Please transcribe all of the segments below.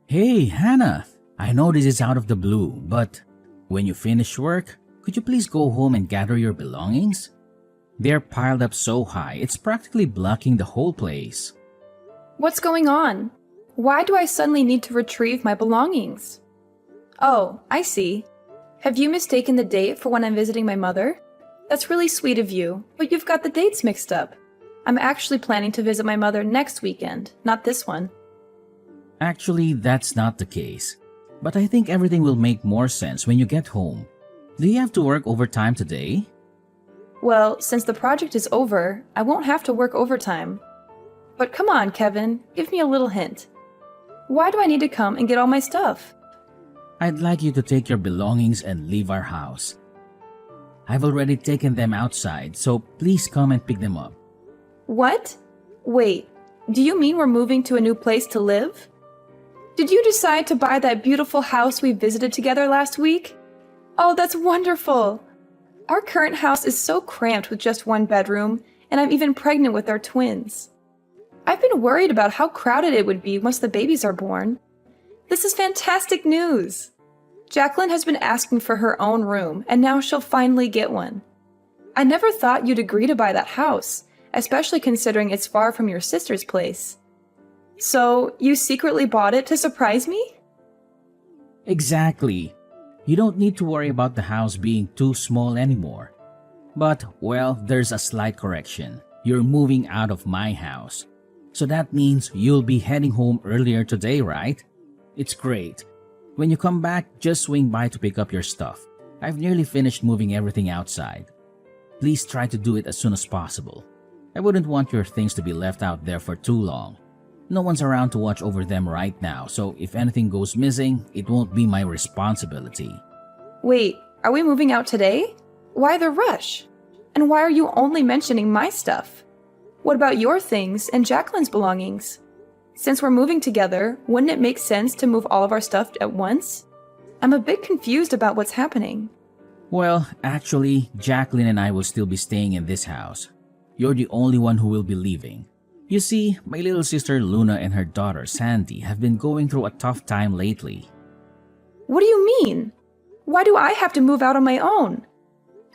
Hey, Hannah. I know this is out of the blue, but when you finish work, could you please go home and gather your belongings? They're piled up so high, it's practically blocking the whole place. What's going on? Why do I suddenly need to retrieve my belongings? Oh, I see. Have you mistaken the date for when I'm visiting my mother? That's really sweet of you, but you've got the dates mixed up. I'm actually planning to visit my mother next weekend, not this one. Actually, that's not the case. But I think everything will make more sense when you get home. Do you have to work overtime today? Well, since the project is over, I won't have to work overtime. But come on, Kevin, give me a little hint. Why do I need to come and get all my stuff? I'd like you to take your belongings and leave our house. I've already taken them outside, so please come and pick them up. What? Wait, do you mean we're moving to a new place to live? Did you decide to buy that beautiful house we visited together last week? Oh, that's wonderful! Our current house is so cramped with just one bedroom, and I'm even pregnant with our twins. I've been worried about how crowded it would be once the babies are born. This is fantastic news! Jacqueline has been asking for her own room, and now she'll finally get one. I never thought you'd agree to buy that house, especially considering it's far from your sister's place. So, you secretly bought it to surprise me? Exactly. You don't need to worry about the house being too small anymore. But, well, there's a slight correction. You're moving out of my house. So that means you'll be heading home earlier today, right? It's great. When you come back, just swing by to pick up your stuff. I've nearly finished moving everything outside. Please try to do it as soon as possible. I wouldn't want your things to be left out there for too long. No one's around to watch over them right now, so if anything goes missing, it won't be my responsibility. Wait, are we moving out today? Why the rush? And why are you only mentioning my stuff? What about your things and Jacqueline's belongings? Since we're moving together, wouldn't it make sense to move all of our stuff at once? I'm a bit confused about what's happening. Well, actually, Jacqueline and I will still be staying in this house. You're the only one who will be leaving. You see, my little sister Luna and her daughter Sandy have been going through a tough time lately. What do you mean? Why do I have to move out on my own?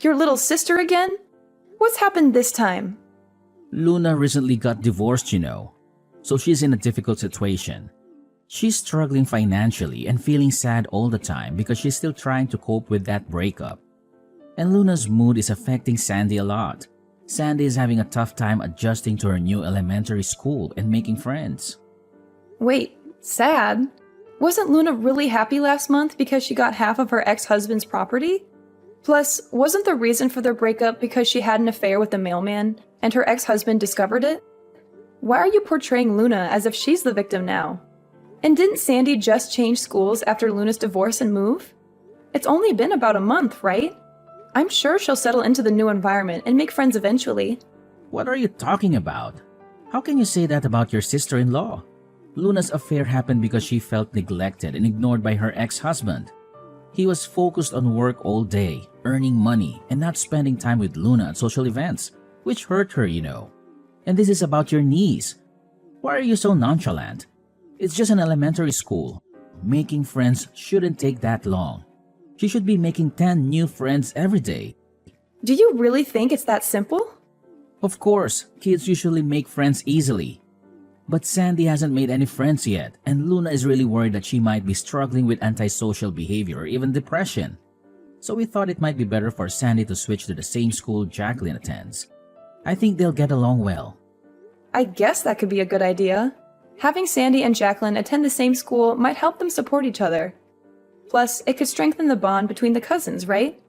Your little sister again? What's happened this time? Luna recently got divorced, so she's in a difficult situation. She's struggling financially and feeling sad all the time because she's still trying to cope with that breakup. And Luna's mood is affecting Sandy a lot. Sandy is having a tough time adjusting to her new elementary school and making friends. Wait, sad? Wasn't Luna really happy last month because she got half of her ex-husband's property? Plus, wasn't the reason for their breakup because she had an affair with the mailman and her ex-husband discovered it? Why are you portraying Luna as if she's the victim now? And didn't Sandy just change schools after Luna's divorce and move? It's only been about a month, right? I'm sure she'll settle into the new environment and make friends eventually. What are you talking about? How can you say that about your sister-in-law? Luna's affair happened because she felt neglected and ignored by her ex-husband. He was focused on work all day, earning money, and not spending time with Luna at social events, which hurt her, And this is about your niece. Why are you so nonchalant? It's just an elementary school. Making friends shouldn't take that long. She should be making 10 new friends every day. Do you really think it's that simple? Of course, kids usually make friends easily. But Sandy hasn't made any friends yet, and Luna is really worried that she might be struggling with antisocial behavior or even depression. So we thought it might be better for Sandy to switch to the same school Jacqueline attends. I think they'll get along well. I guess that could be a good idea. Having Sandy and Jacqueline attend the same school might help them support each other. Plus, it could strengthen the bond between the cousins, right?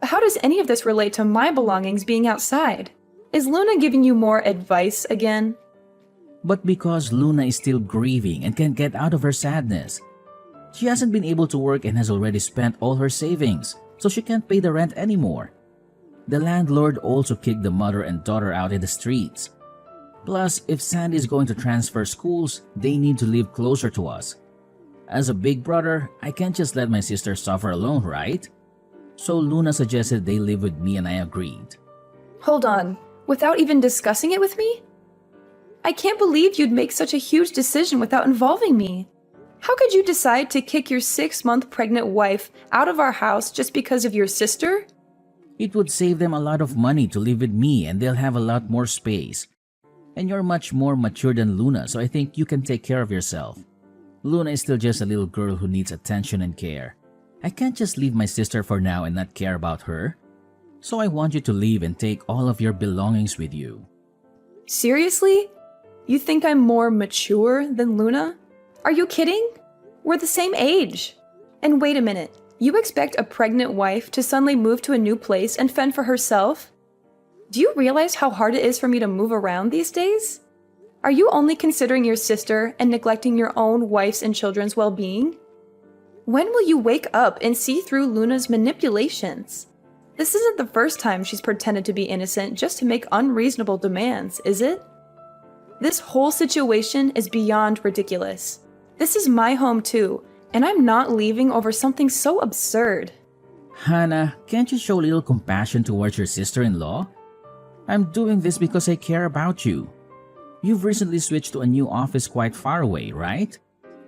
How does any of this relate to my belongings being outside? Is Luna giving you more advice again? But because Luna is still grieving and can't get out of her sadness. She hasn't been able to work and has already spent all her savings, so she can't pay the rent anymore. The landlord also kicked the mother and daughter out in the streets. Plus, if Sandy is going to transfer schools, they need to live closer to us. As a big brother, I can't just let my sister suffer alone, right? So Luna suggested they live with me and I agreed. Hold on, without even discussing it with me? I can't believe you'd make such a huge decision without involving me. How could you decide to kick your 6-month pregnant wife out of our house just because of your sister? It would save them a lot of money to live with me and they'll have a lot more space. And you're much more mature than Luna, so I think you can take care of yourself. Luna is still just a little girl who needs attention and care. I can't just leave my sister for now and not care about her. So I want you to leave and take all of your belongings with you. Seriously? You think I'm more mature than Luna? Are you kidding? We're the same age. And wait a minute, you expect a pregnant wife to suddenly move to a new place and fend for herself? Do you realize how hard it is for me to move around these days? Are you only considering your sister and neglecting your own wife's and children's well-being? When will you wake up and see through Luna's manipulations? This isn't the first time she's pretended to be innocent just to make unreasonable demands, is it? This whole situation is beyond ridiculous. This is my home too, and I'm not leaving over something so absurd. Hannah, can't you show a little compassion towards your sister-in-law? I'm doing this because I care about you. You've recently switched to a new office quite far away, right?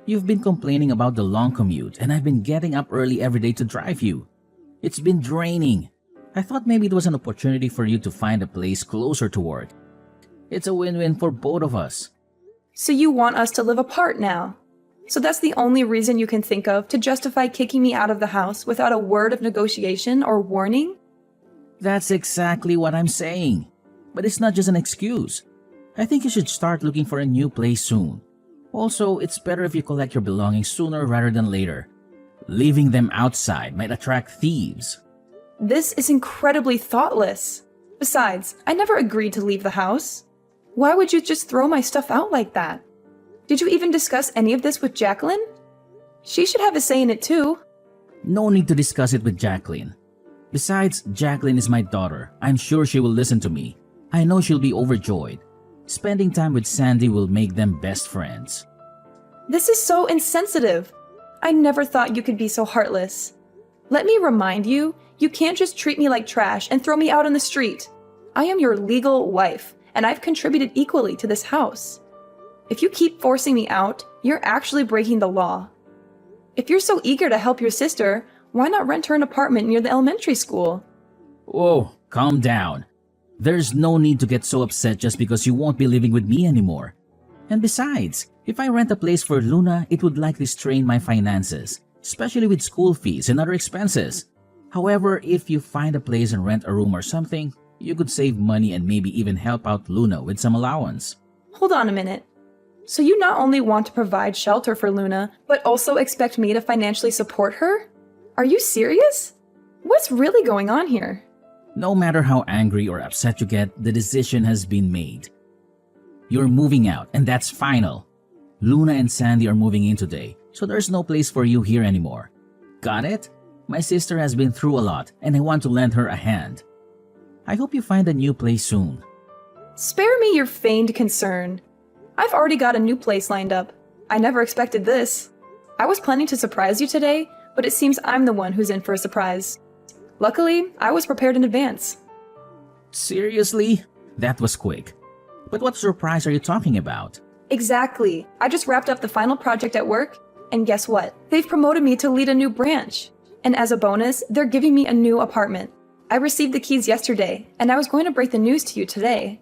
You've been complaining about the long commute, and I've been getting up early every day to drive you. It's been draining. I thought maybe it was an opportunity for you to find a place closer to work. It's a win-win for both of us. So you want us to live apart now? So that's the only reason you can think of to justify kicking me out of the house without a word of negotiation or warning? That's exactly what I'm saying. But it's not just an excuse. I think you should start looking for a new place soon. Also, it's better if you collect your belongings sooner rather than later. Leaving them outside might attract thieves. This is incredibly thoughtless. Besides, I never agreed to leave the house. Why would you just throw my stuff out like that? Did you even discuss any of this with Jacqueline? She should have a say in it too. No need to discuss it with Jacqueline. Besides, Jacqueline is my daughter. I'm sure she will listen to me. I know she'll be overjoyed. Spending time with Sandy will make them best friends. This is so insensitive. I never thought you could be so heartless. Let me remind you, you can't just treat me like trash and throw me out on the street. I am your legal wife, and I've contributed equally to this house. If you keep forcing me out, you're actually breaking the law. If you're so eager to help your sister, why not rent her an apartment near the elementary school? Whoa, calm down. There's no need to get so upset just because you won't be living with me anymore. And besides, if I rent a place for Luna, it would likely strain my finances, especially with school fees and other expenses. However, if you find a place and rent a room or something, you could save money and maybe even help out Luna with some allowance. Hold on a minute. So you not only want to provide shelter for Luna, but also expect me to financially support her? Are you serious? What's really going on here? No matter how angry or upset you get, the decision has been made. You're moving out, and that's final. Luna and Sandy are moving in today, so there's no place for you here anymore. Got it? My sister has been through a lot, and I want to lend her a hand. I hope you find a new place soon. Spare me your feigned concern. I've already got a new place lined up. I never expected this. I was planning to surprise you today, but it seems I'm the one who's in for a surprise. Luckily, I was prepared in advance. Seriously? That was quick. But what surprise are you talking about? Exactly. I just wrapped up the final project at work, and guess what? They've promoted me to lead a new branch. And as a bonus, they're giving me a new apartment. I received the keys yesterday, and I was going to break the news to you today.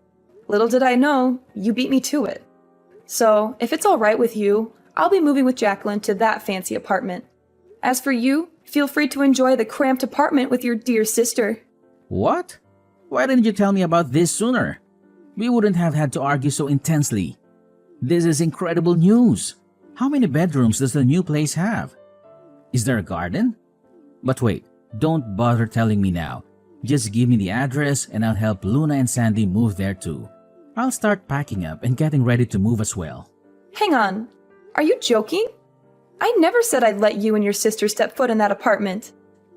Little did I know, you beat me to it. So, if it's all right with you, I'll be moving with Jacqueline to that fancy apartment. As for you, feel free to enjoy the cramped apartment with your dear sister. What? Why didn't you tell me about this sooner? We wouldn't have had to argue so intensely. This is incredible news. How many bedrooms does the new place have? Is there a garden? But wait, don't bother telling me now. Just give me the address and I'll help Luna and Sandy move there too. I'll start packing up and getting ready to move as well. Hang on. Are you joking? I never said I'd let you and your sister step foot in that apartment.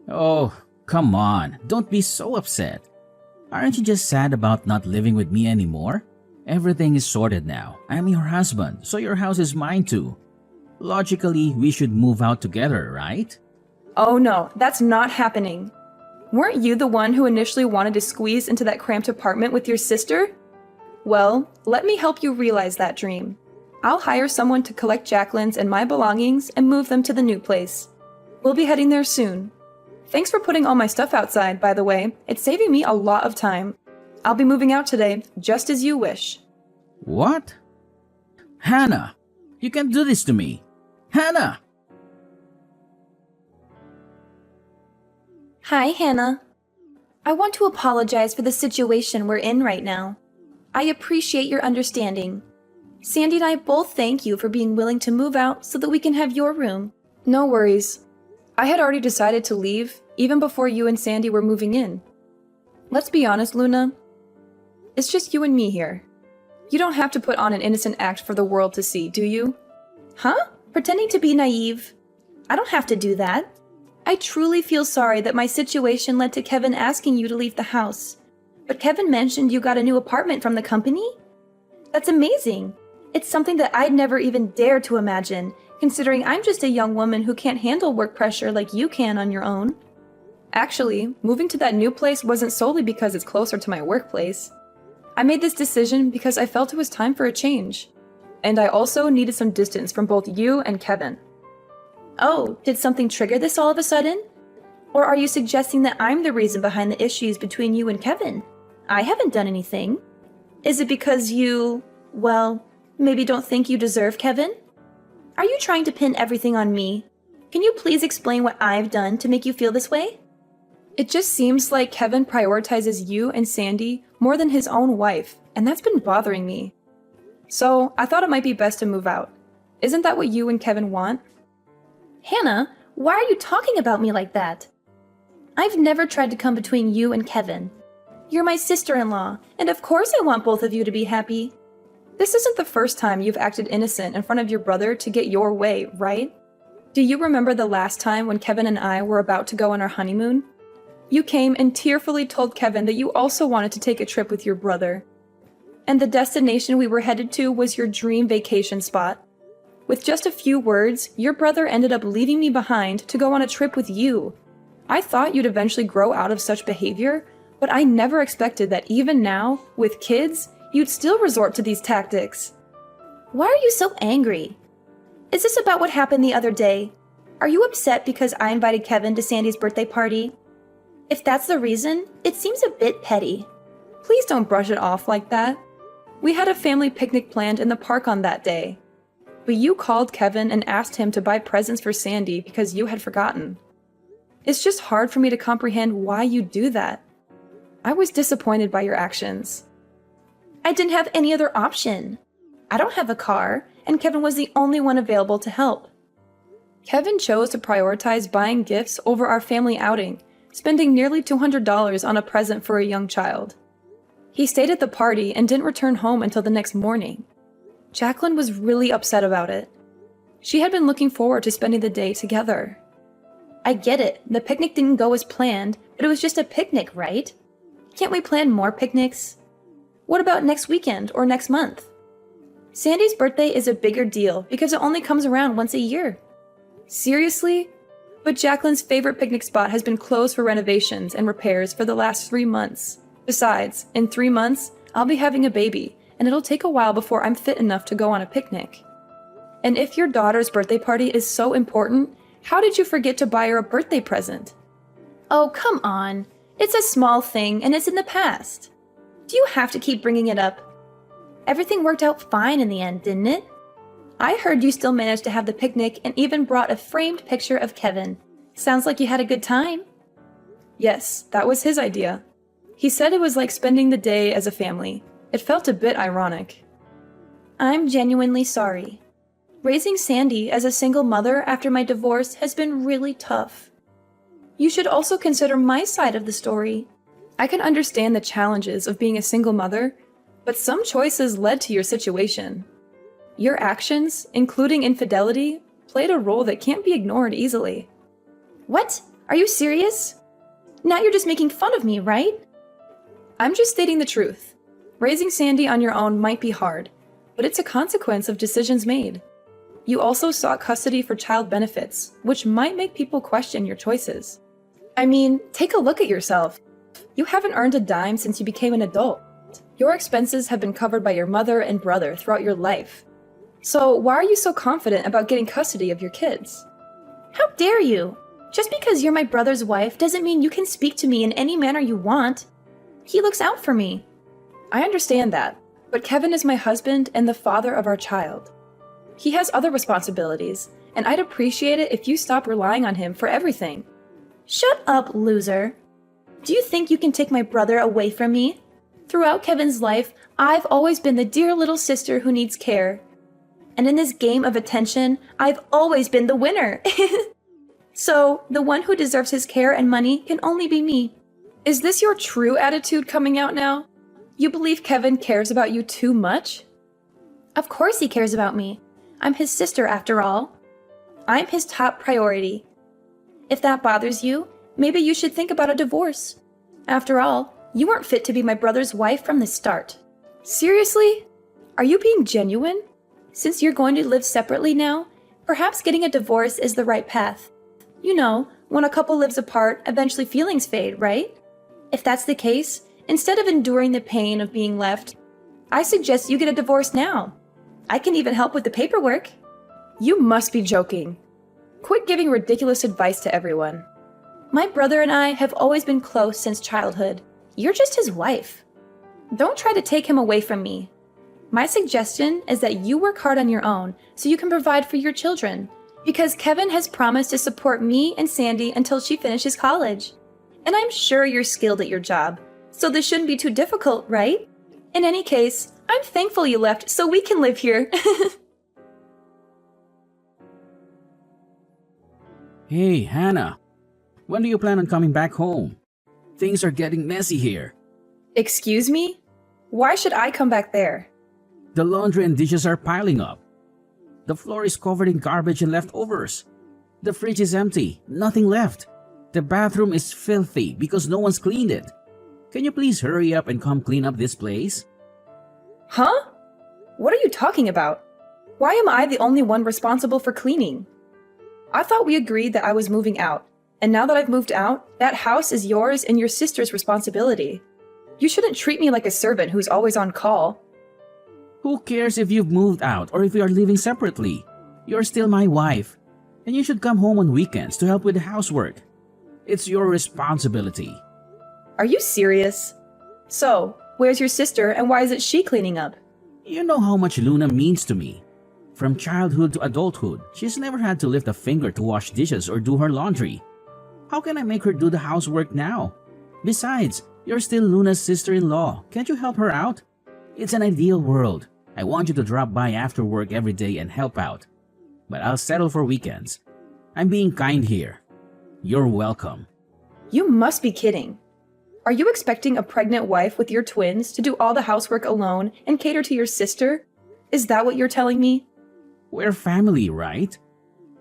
Oh, come on. Don't be so upset. Aren't you just sad about not living with me anymore? Everything is sorted now. I'm your husband, so your house is mine too. Logically, we should move out together, right? Oh no, that's not happening. Weren't you the one who initially wanted to squeeze into that cramped apartment with your sister? Well, let me help you realize that dream. I'll hire someone to collect Jacqueline's and my belongings and move them to the new place. We'll be heading there soon. Thanks for putting all my stuff outside, by the way. It's saving me a lot of time. I'll be moving out today, just as you wish. What? Hannah, you can't do this to me. Hannah! Hi, Hannah. I want to apologize for the situation we're in right now. I appreciate your understanding. Sandy and I both thank you for being willing to move out so that we can have your room. No worries. I had already decided to leave, even before you and Sandy were moving in. Let's be honest, Luna. It's just you and me here. You don't have to put on an innocent act for the world to see, do you? Huh? Pretending to be naive? I don't have to do that. I truly feel sorry that my situation led to Kevin asking you to leave the house. But Kevin mentioned you got a new apartment from the company? That's amazing. It's something that I'd never even dare to imagine, considering I'm just a young woman who can't handle work pressure like you can on your own. Actually, moving to that new place wasn't solely because it's closer to my workplace. I made this decision because I felt it was time for a change. And I also needed some distance from both you and Kevin. Oh, did something trigger this all of a sudden? Or are you suggesting that I'm the reason behind the issues between you and Kevin? I haven't done anything. Is it because you, well, maybe don't think you deserve Kevin? Are you trying to pin everything on me? Can you please explain what I've done to make you feel this way? It just seems like Kevin prioritizes you and Sandy more than his own wife, and that's been bothering me. So I thought it might be best to move out. Isn't that what you and Kevin want? Hannah, why are you talking about me like that? I've never tried to come between you and Kevin. You're my sister-in-law, and of course I want both of you to be happy. This isn't the first time you've acted innocent in front of your brother to get your way, right? Do you remember the last time when Kevin and I were about to go on our honeymoon? You came and tearfully told Kevin that you also wanted to take a trip with your brother. And the destination we were headed to was your dream vacation spot. With just a few words, your brother ended up leaving me behind to go on a trip with you. I thought you'd eventually grow out of such behavior, but I never expected that even now, with kids, you'd still resort to these tactics. Why are you so angry? Is this about what happened the other day? Are you upset because I invited Kevin to Sandy's birthday party? If that's the reason, it seems a bit petty. Please don't brush it off like that. We had a family picnic planned in the park on that day. But you called Kevin and asked him to buy presents for Sandy because you had forgotten. It's just hard for me to comprehend why you do that. I was disappointed by your actions. I didn't have any other option. I don't have a car, and Kevin was the only one available to help. Kevin chose to prioritize buying gifts over our family outing, spending nearly $200 on a present for a young child. He stayed at the party and didn't return home until the next morning. Jacqueline was really upset about it. She had been looking forward to spending the day together. I get it, the picnic didn't go as planned, but it was just a picnic, right? Can't we plan more picnics? What about next weekend or next month? Sandy's birthday is a bigger deal because it only comes around once a year. Seriously? But Jacqueline's favorite picnic spot has been closed for renovations and repairs for the last 3 months. Besides, in 3 months, I'll be having a baby, and it'll take a while before I'm fit enough to go on a picnic. And if your daughter's birthday party is so important, how did you forget to buy her a birthday present? Oh, come on. It's a small thing, and it's in the past. Do you have to keep bringing it up? Everything worked out fine in the end, didn't it? I heard you still managed to have the picnic and even brought a framed picture of Kevin. Sounds like you had a good time. Yes, that was his idea. He said it was like spending the day as a family. It felt a bit ironic. I'm genuinely sorry. Raising Sandy as a single mother after my divorce has been really tough. You should also consider my side of the story. I can understand the challenges of being a single mother, but some choices led to your situation. Your actions, including infidelity, played a role that can't be ignored easily. What? Are you serious? Now you're just making fun of me, right? I'm just stating the truth. Raising Sandy on your own might be hard, but it's a consequence of decisions made. You also sought custody for child benefits, which might make people question your choices. I mean, take a look at yourself. You haven't earned a dime since you became an adult. Your expenses have been covered by your mother and brother throughout your life. So why are you so confident about getting custody of your kids? How dare you? Just because you're my brother's wife doesn't mean you can speak to me in any manner you want. He looks out for me. I understand that, but Kevin is my husband and the father of our child. He has other responsibilities, and I'd appreciate it if you stop relying on him for everything. Shut up, loser. Do you think you can take my brother away from me? Throughout Kevin's life, I've always been the dear little sister who needs care. And in this game of attention, I've always been the winner. So, the one who deserves his care and money can only be me. Is this your true attitude coming out now? You believe Kevin cares about you too much? Of course he cares about me. I'm his sister after all. I'm his top priority. If that bothers you, maybe you should think about a divorce. After all, you weren't fit to be my brother's wife from the start. Seriously? Are you being genuine? Since you're going to live separately now, perhaps getting a divorce is the right path. You know, when a couple lives apart, eventually feelings fade, right? If that's the case, instead of enduring the pain of being left, I suggest you get a divorce now. I can even help with the paperwork. You must be joking. Quit giving ridiculous advice to everyone. My brother and I have always been close since childhood. You're just his wife. Don't try to take him away from me. My suggestion is that you work hard on your own so you can provide for your children, because Kevin has promised to support me and Sandy until she finishes college. And I'm sure you're skilled at your job, so this shouldn't be too difficult, right? In any case, I'm thankful you left so we can live here. Hey, Hannah. When do you plan on coming back home? Things are getting messy here. Excuse me? Why should I come back there? The laundry and dishes are piling up. The floor is covered in garbage and leftovers. The fridge is empty, nothing left. The bathroom is filthy because no one's cleaned it. Can you please hurry up and come clean up this place? Huh? What are you talking about? Why am I the only one responsible for cleaning? I thought we agreed that I was moving out, and now that I've moved out, that house is yours and your sister's responsibility. You shouldn't treat me like a servant who's always on call. Who cares if you've moved out or if we are living separately? You're still my wife, and you should come home on weekends to help with the housework. It's your responsibility. Are you serious? So, where's your sister and why isn't she cleaning up? You know how much Luna means to me. From childhood to adulthood, she's never had to lift a finger to wash dishes or do her laundry. How can I make her do the housework now? Besides, you're still Luna's sister-in-law. Can't you help her out? It's an ideal world. I want you to drop by after work every day and help out. But I'll settle for weekends. I'm being kind here. You're welcome. You must be kidding. Are you expecting a pregnant wife with your twins to do all the housework alone and cater to your sister? Is that what you're telling me? We're family, right?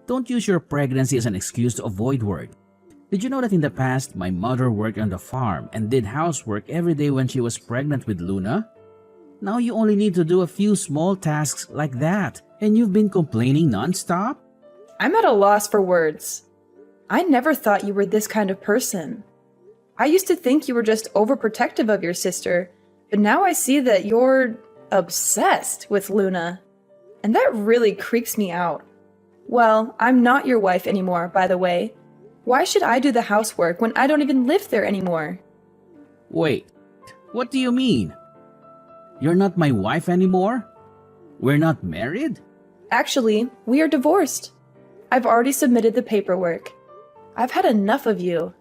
Don't use your pregnancy as an excuse to avoid work. Did you know that in the past, my mother worked on the farm and did housework every day when she was pregnant with Luna? Now you only need to do a few small tasks like that, and you've been complaining nonstop? I'm at a loss for words. I never thought you were this kind of person. I used to think you were just overprotective of your sister, but now I see that you're obsessed with Luna. And that really creeps me out. Well, I'm not your wife anymore, by the way. Why should I do the housework when I don't even live there anymore? Wait, what do you mean? You're not my wife anymore? We're not married? Actually, we are divorced. I've already submitted the paperwork. I've had enough of you.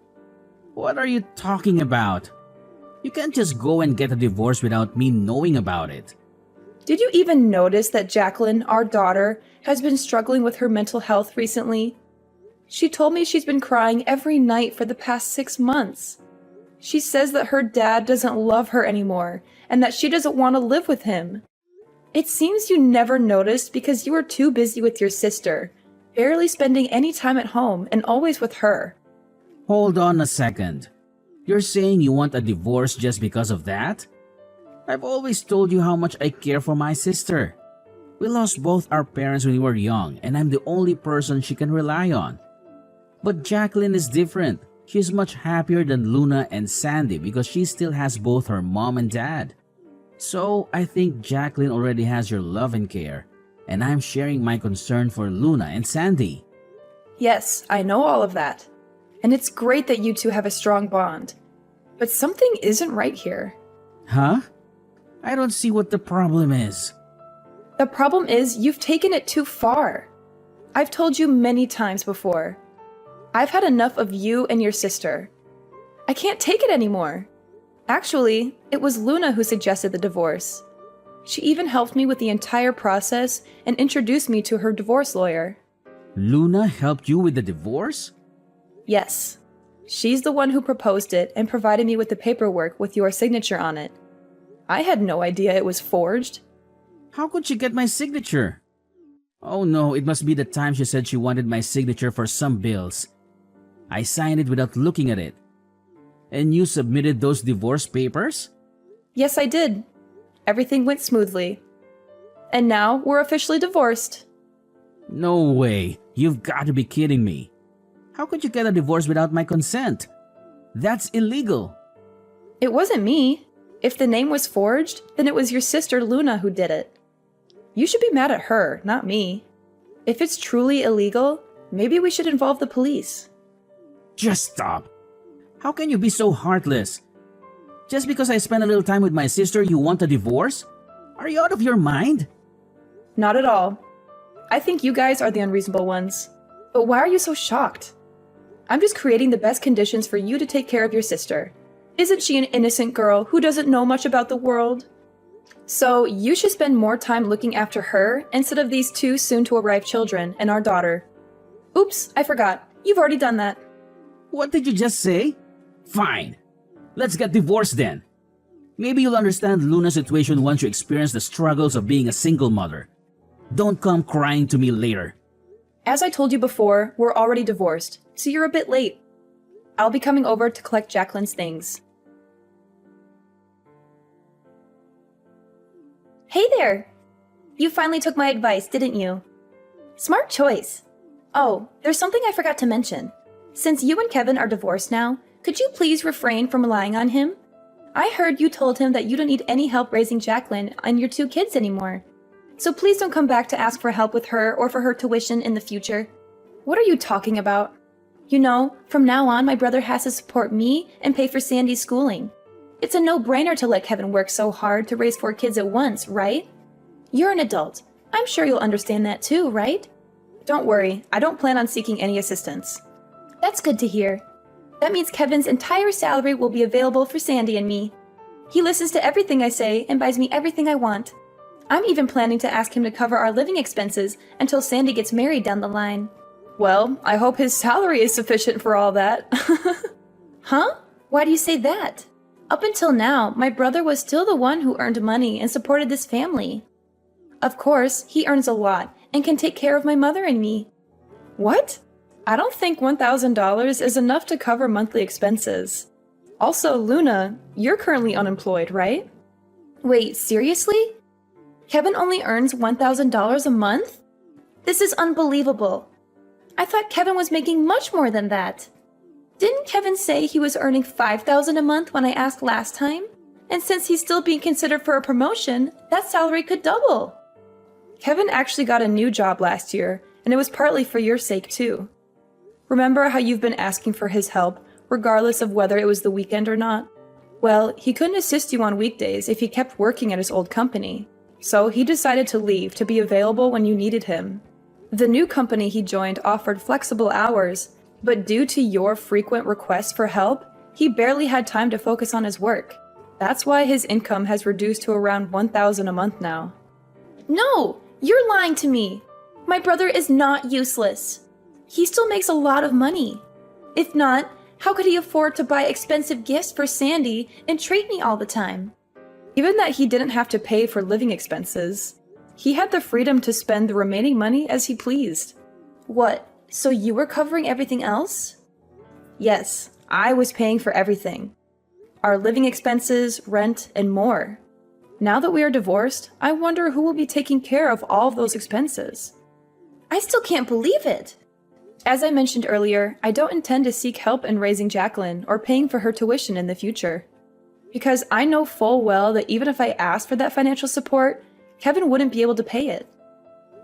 What are you talking about? You can't just go and get a divorce without me knowing about it. Did you even notice that Jacqueline, our daughter, has been struggling with her mental health recently? She told me she's been crying every night for the past 6 months. She says that her dad doesn't love her anymore and that she doesn't want to live with him. It seems you never noticed because you were too busy with your sister, barely spending any time at home and always with her. Hold on a second. You're saying you want a divorce just because of that? I've always told you how much I care for my sister. We lost both our parents when we were young, and I'm the only person she can rely on. But Jacqueline is different. She's much happier than Luna and Sandy because she still has both her mom and dad. So I think Jacqueline already has your love and care. And I'm sharing my concern for Luna and Sandy. Yes, I know all of that. And it's great that you two have a strong bond. But something isn't right here. Huh? I don't see what the problem is. The problem is you've taken it too far. I've told you many times before. I've had enough of you and your sister. I can't take it anymore. Actually, it was Luna who suggested the divorce. She even helped me with the entire process and introduced me to her divorce lawyer. Luna helped you with the divorce? Yes. She's the one who proposed it and provided me with the paperwork with your signature on it. I had no idea it was forged. How could she get my signature? Oh no, it must be the time she said she wanted my signature for some bills. I signed it without looking at it. And you submitted those divorce papers? Yes, I did. Everything went smoothly. And now we're officially divorced. No way. You've got to be kidding me. How could you get a divorce without my consent? That's illegal. It wasn't me. If the name was forged, then it was your sister Luna who did it. You should be mad at her, not me. If it's truly illegal, maybe we should involve the police. Just stop. How can you be so heartless? Just because I spent a little time with my sister, you want a divorce? Are you out of your mind? Not at all. I think you guys are the unreasonable ones. But why are you so shocked? I'm just creating the best conditions for you to take care of your sister. Isn't she an innocent girl who doesn't know much about the world? So you should spend more time looking after her instead of these two soon-to-arrive children and our daughter. Oops, I forgot. You've already done that. What did you just say? Fine. Let's get divorced then. Maybe you'll understand Luna's situation once you experience the struggles of being a single mother. Don't come crying to me later. As I told you before, we're already divorced, so you're a bit late. I'll be coming over to collect Jacqueline's things. Hey there! You finally took my advice, didn't you? Smart choice. Oh, there's something I forgot to mention. Since you and Kevin are divorced now, could you please refrain from relying on him? I heard you told him that you don't need any help raising Jacqueline and your two kids anymore. So please don't come back to ask for help with her or for her tuition in the future. What are you talking about? You know, from now on, my brother has to support me and pay for Sandy's schooling. It's a no-brainer to let Kevin work so hard to raise 4 kids at once, right? You're an adult. I'm sure you'll understand that too, right? Don't worry, I don't plan on seeking any assistance. That's good to hear. That means Kevin's entire salary will be available for Sandy and me. He listens to everything I say and buys me everything I want. I'm even planning to ask him to cover our living expenses until Sandy gets married down the line. Well, I hope his salary is sufficient for all that. Huh? Why do you say that? Up until now, my brother was still the one who earned money and supported this family. Of course, he earns a lot and can take care of my mother and me. What? I don't think $1,000 is enough to cover monthly expenses. Also, Luna, you're currently unemployed, right? Wait, seriously? Kevin only earns $1,000 a month? This is unbelievable. I thought Kevin was making much more than that. Didn't Kevin say he was earning $5,000 a month when I asked last time? And since he's still being considered for a promotion, that salary could double. Kevin actually got a new job last year, and it was partly for your sake too. Remember how you've been asking for his help, regardless of whether it was the weekend or not? Well, he couldn't assist you on weekdays if he kept working at his old company. So he decided to leave to be available when you needed him. The new company he joined offered flexible hours, but due to your frequent requests for help, he barely had time to focus on his work. That's why his income has reduced to around $1,000 a month now. No! You're lying to me! My brother is not useless. He still makes a lot of money. If not, how could he afford to buy expensive gifts for Sandy and treat me all the time? Given that he didn't have to pay for living expenses, he had the freedom to spend the remaining money as he pleased. What, so you were covering everything else? Yes, I was paying for everything. Our living expenses, rent, and more. Now that we are divorced, I wonder who will be taking care of all of those expenses. I still can't believe it! As I mentioned earlier, I don't intend to seek help in raising Jacqueline or paying for her tuition in the future. Because I know full well that even if I asked for that financial support, Kevin wouldn't be able to pay it.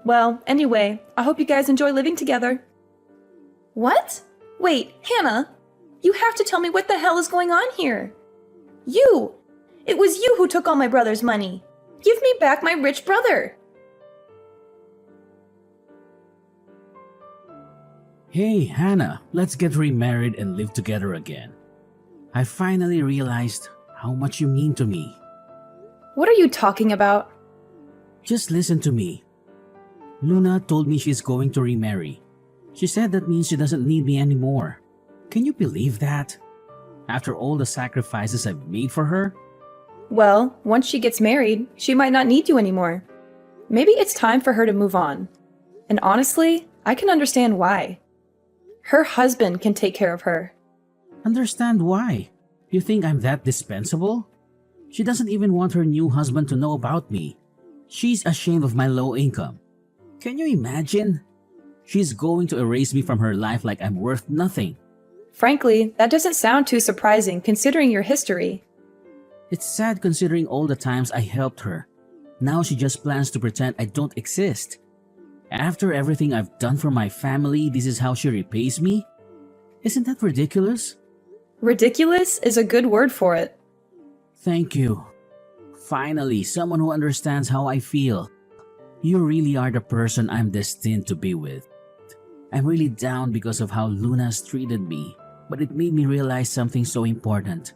Well, anyway, I hope you guys enjoy living together. What? Wait, Hannah, you have to tell me what the hell is going on here. You! It was you who took all my brother's money. Give me back my rich brother. Hey, Hannah, let's get remarried and live together again. I finally realized how much you mean to me. What are you talking about? Just listen to me. Luna told me she's going to remarry. She said that means she doesn't need me anymore. Can you believe that? After all the sacrifices I've made for her? Well, once she gets married, she might not need you anymore. Maybe it's time for her to move on. And honestly, I can understand why. Her husband can take care of her. Understand why? You think I'm that dispensable? She doesn't even want her new husband to know about me. She's ashamed of my low income. Can you imagine? She's going to erase me from her life like I'm worth nothing. Frankly, that doesn't sound too surprising considering your history. It's sad considering all the times I helped her. Now she just plans to pretend I don't exist. After everything I've done for my family, this is how she repays me? Isn't that ridiculous? Ridiculous is a good word for it. Thank you. Finally, someone who understands how I feel. You really are the person I'm destined to be with. I'm really down because of how Luna's treated me, but it made me realize something so important.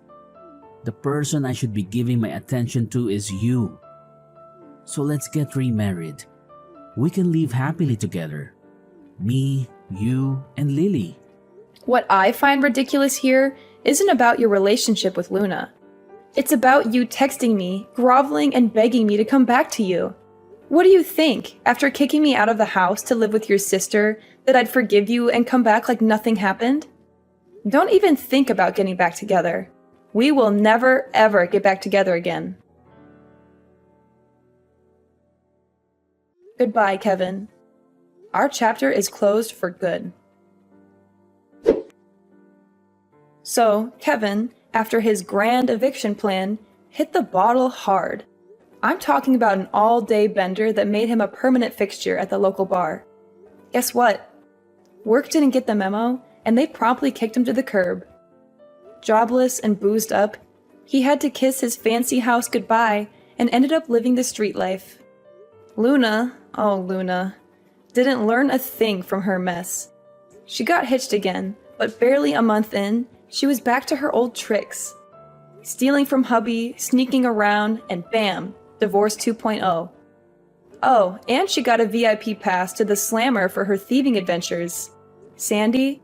The person I should be giving my attention to is you. So let's get remarried. We can live happily together. Me, you, and Lily. What I find ridiculous here isn't about your relationship with Luna. It's about you texting me, groveling, and begging me to come back to you. What do you think, after kicking me out of the house to live with your sister, that I'd forgive you and come back like nothing happened? Don't even think about getting back together. We will never, ever get back together again. Goodbye, Kevin. Our chapter is closed for good. So, Kevin, after his grand eviction plan, hit the bottle hard. I'm talking about an all-day bender that made him a permanent fixture at the local bar. Guess what? Work didn't get the memo, and they promptly kicked him to the curb. Jobless and boozed up, he had to kiss his fancy house goodbye and ended up living the street life. Luna, oh Luna, didn't learn a thing from her mess. She got hitched again, but barely a month in, she was back to her old tricks. Stealing from hubby, sneaking around, and bam, divorce 2.0. Oh, and she got a VIP pass to the Slammer for her thieving adventures. Sandy?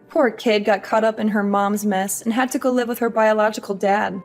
Poor kid got caught up in her mom's mess and had to go live with her biological dad.